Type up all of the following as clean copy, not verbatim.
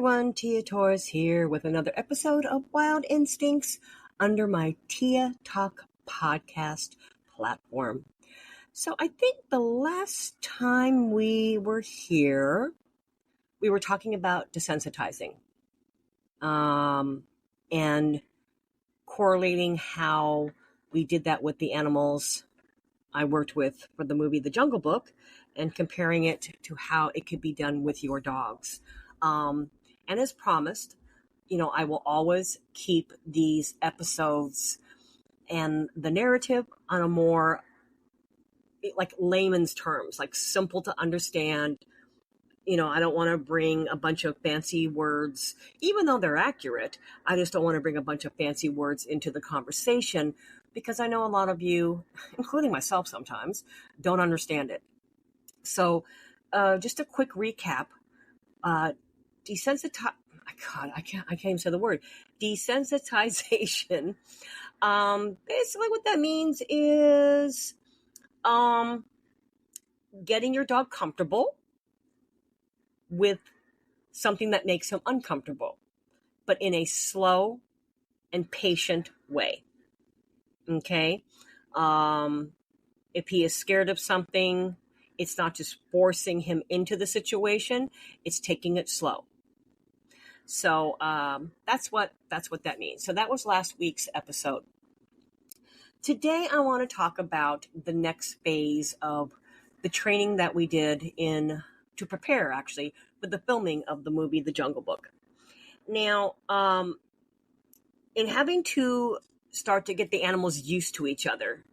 everyone, Tia Torres here with another episode of Wild Instincts under my Tia Talk podcast platform. So I think the last time we were here, we were talking about desensitizing and correlating how we did that with the animals I worked with for the movie The Jungle Book and comparing it to how it could be done with your dogs. And as promised, I will always keep these episodes and the narrative on a more like layman's terms, like simple to understand. I don't want to bring a bunch of fancy words, even though they're accurate. I just don't want to bring a bunch of fancy words into the conversation because I know a lot of you, including myself sometimes, don't understand it. So just a quick recap. Desensitization. God, I can't even say the word. Desensitization. Basically what that means is getting your dog comfortable with something that makes him uncomfortable, but in a slow and patient way. Okay? If he is scared of something, it's not just forcing him into the situation, it's taking it slow. So that's what that means. So that was last week's episode. Today I want to talk about the next phase of the training that we did to prepare actually for the filming of the movie The Jungle Book. Now, in having to start to get the animals used to each other,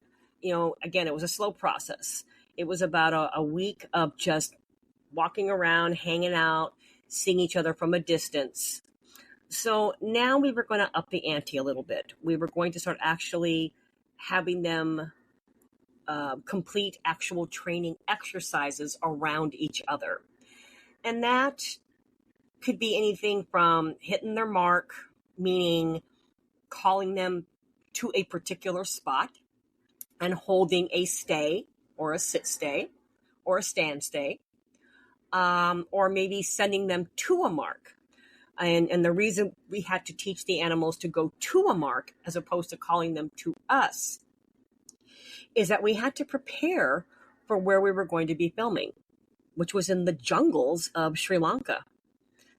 again, it was a slow process. It was about a week of just walking around, hanging out, seeing each other from a distance. So now we were going to up the ante a little bit. We were going to start actually having them complete actual training exercises around each other. And that could be anything from hitting their mark, meaning calling them to a particular spot and holding a stay or a sit stay or a stand stay, or maybe sending them to a mark. And the reason we had to teach the animals to go to a mark as opposed to calling them to us is that we had to prepare for where we were going to be filming, which was in the jungles of Sri Lanka.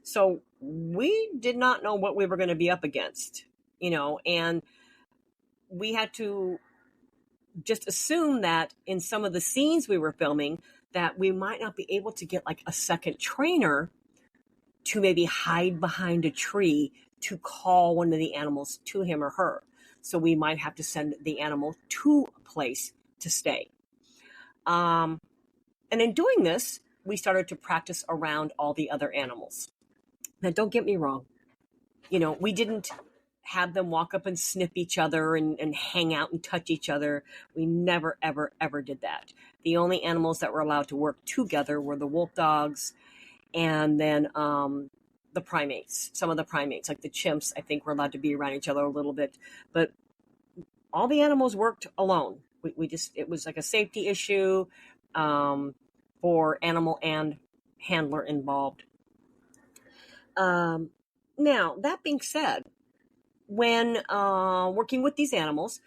So we did not know what we were going to be up against, and we had to just assume that in some of the scenes we were filming that we might not be able to get like a second trainer to maybe hide behind a tree to call one of the animals to him or her. So we might have to send the animal to a place to stay. And in doing this, we started to practice around all the other animals. Now, don't get me wrong. We didn't have them walk up and sniff each other and hang out and touch each other. We never, ever, ever did that. The only animals that were allowed to work together were the wolf dogs and then the primates. Some of the primates, like the chimps, I think were allowed to be around each other a little bit. But all the animals worked alone. It was like a safety issue for animal and handler involved. Now, that being said, when working with these animals,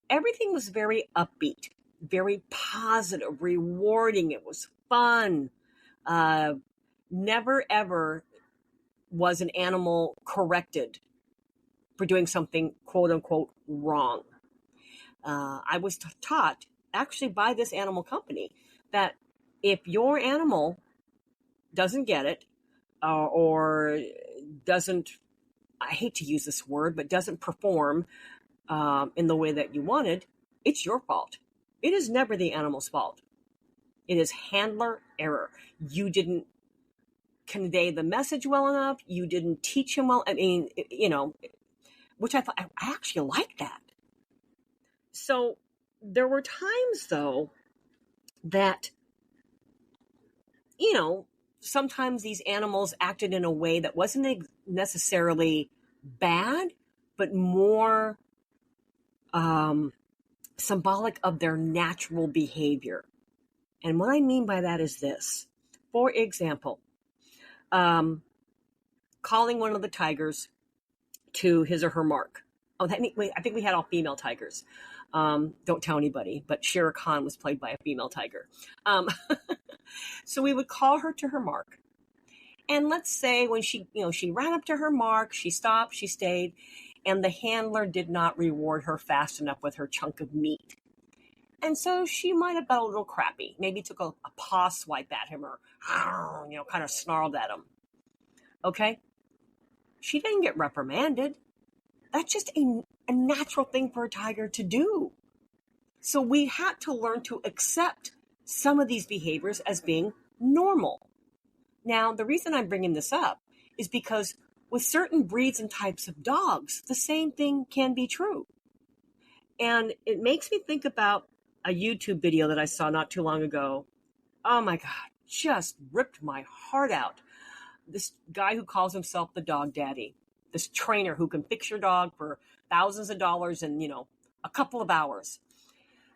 everything was very upbeat, very positive, rewarding. It was fun. Never, ever was an animal corrected for doing something, quote unquote, wrong. I was taught actually by this animal company that if your animal doesn't get it or doesn't, I hate to use this word, but doesn't perform in the way that you wanted, it's your fault. It is never the animal's fault. It is handler error. You didn't convey the message well enough. You didn't teach him well. I mean, which I thought, I actually like that. So there were times, though, that, sometimes these animals acted in a way that wasn't necessarily bad, but more symbolic of their natural behavior. And what I mean by that is this. For example, calling one of the tigers to his or her mark. Oh, wait, I think we had all female tigers. Don't tell anybody, but Shere Khan was played by a female tiger. So we would call her to her mark. And let's say when she ran up to her mark, she stopped, she stayed, and the handler did not reward her fast enough with her chunk of meat. And so she might have got a little crappy. Maybe took a paw swipe at him or, kind of snarled at him. Okay? She didn't get reprimanded. That's just a natural thing for a tiger to do. So we had to learn to accept some of these behaviors as being normal. Now, the reason I'm bringing this up is because with certain breeds and types of dogs, the same thing can be true. And it makes me think about a YouTube video that I saw not too long ago. Oh my God, just ripped my heart out. This guy who calls himself the dog daddy, this trainer who can fix your dog for thousands of dollars in, a couple of hours.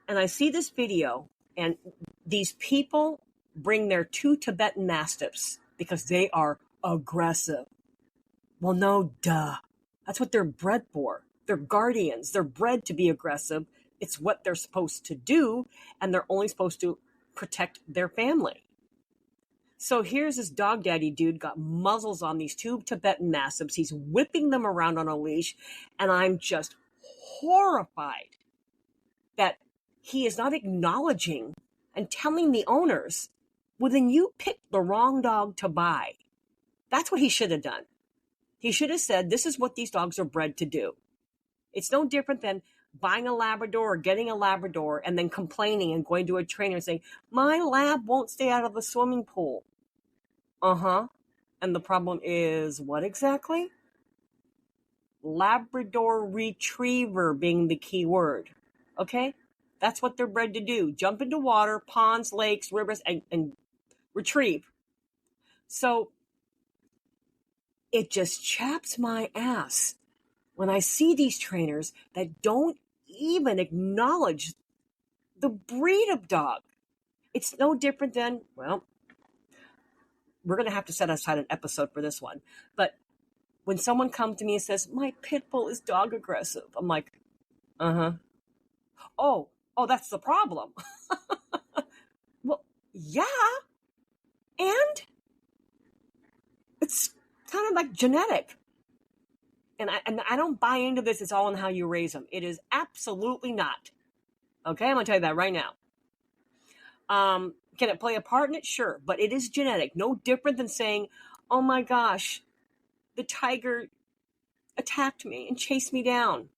And I see this video, and these people bring their 2 Tibetan Mastiffs because they are aggressive. Well, no, duh. That's what they're bred for. They're guardians. They're bred to be aggressive. It's what they're supposed to do, and they're only supposed to protect their family. So here's this dog daddy dude, got muzzles on these 2 Tibetan Mastiffs. He's whipping them around on a leash, and I'm just horrified that he is not acknowledging and telling the owners, well, then you picked the wrong dog to buy. That's what he should have done. He should have said, this is what these dogs are bred to do. It's no different than buying a Labrador or getting a Labrador and then complaining and going to a trainer and saying, my lab won't stay out of the swimming pool. And the problem is what exactly? Labrador Retriever being the key word. Okay? That's what they're bred to do. Jump into water, ponds, lakes, rivers, and retrieve. So it just chaps my ass when I see these trainers that don't even acknowledge the breed of dog. It's no different than, well, we're going to have to set aside an episode for this one. But when someone comes to me and says, my pit bull is dog aggressive, I'm like, Oh, that's the problem. Well, yeah. And it's kind of like genetic. And I don't buy into this. It's all in how you raise them. It is absolutely not. Okay, I'm going to tell you that right now. Can it play a part in it? Sure. But it is genetic. No different than saying, oh my gosh, the tiger attacked me and chased me down.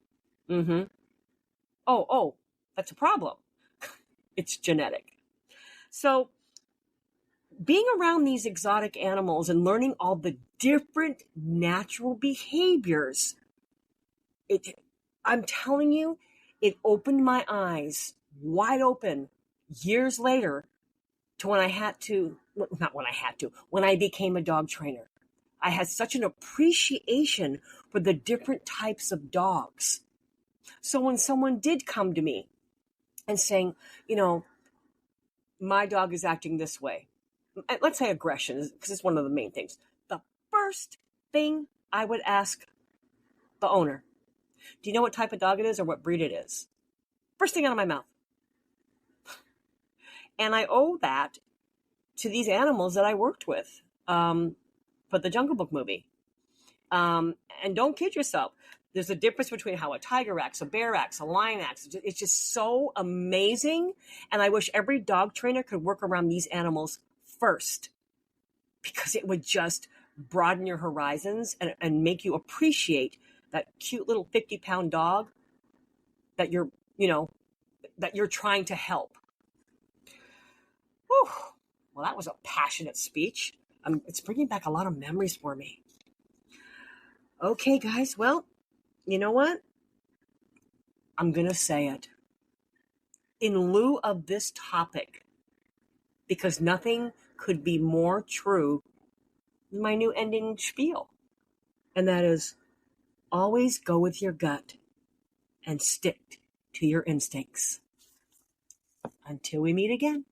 Oh, that's a problem. It's genetic. So being around these exotic animals and learning all the different natural behaviors, I'm telling you, it opened my eyes wide open years later to when I became a dog trainer. I had such an appreciation for the different types of dogs. So when someone did come to me and saying, my dog is acting this way, let's say aggression, because it's one of the main things. The first thing I would ask the owner, do you know what type of dog it is or what breed it is? First thing out of my mouth. And I owe that to these animals that I worked with for the Jungle Book movie. And don't kid yourself. There's a difference between how a tiger acts, a bear acts, a lion acts. It's just so amazing. And I wish every dog trainer could work around these animals first, because it would just broaden your horizons and make you appreciate that cute little 50-pound dog that you're trying to help. Whew. Well, that was a passionate speech. It's bringing back a lot of memories for me. Okay, guys. Well, you know what? I'm going to say it. In lieu of this topic, because nothing could be more true than my new ending spiel. And that is, always go with your gut and stick to your instincts. Until we meet again.